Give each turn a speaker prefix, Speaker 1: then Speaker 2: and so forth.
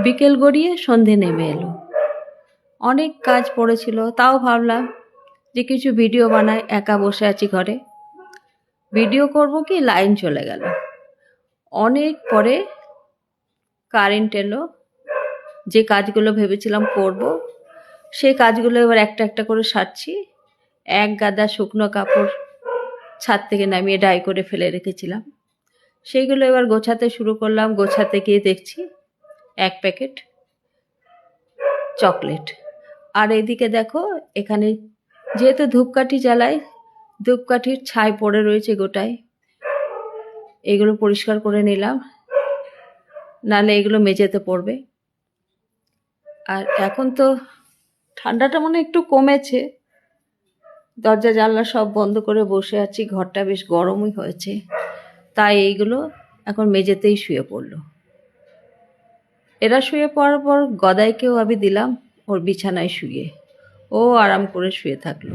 Speaker 1: বিকেল গড়িয়ে সন্ধে নেমে এলো। অনেক কাজ পড়েছিল, তাও ভাবলাম যে কিছু ভিডিও বানাই। একা বসে আছি ঘরে, ভিডিও করব কি লাইন চলে গেল। অনেক পরে কারেন্ট এলো। যে কাজগুলো ভেবেছিলাম করব সেই কাজগুলো এবার একটা একটা করে সারছি। এক গাদা শুকনো কাপড় ছাদ থেকে নামিয়ে ডাই করে ফেলে রেখেছিলাম, সেইগুলো এবার গোছাতে শুরু করলাম। গোছাতে গিয়ে দেখছি এক প্যাকেট চকলেট। আর এদিকে দেখো, এখানে যেহেতু ধূপকাঠি জ্বালাই, ধূপকাঠির ছাই পড়ে রয়েছে গোটায়। এগুলো পরিষ্কার করে নিলাম, নাহলে এগুলো মেঝেতে পড়বে। আর এখন তো ঠান্ডাটা মনে একটু কমেছে, দরজা জানলা সব বন্ধ করে বসে আছি। ঘরটা বেশ গরমই হয়েছে, তাই এইগুলো এখন মেঝেতেই শুয়ে পড়লো। এরা শুয়ে পড়ার পর গদাইকেও আমি দিলাম ওর বিছানায় শুয়ে, ও আরাম করে শুয়ে থাকলো।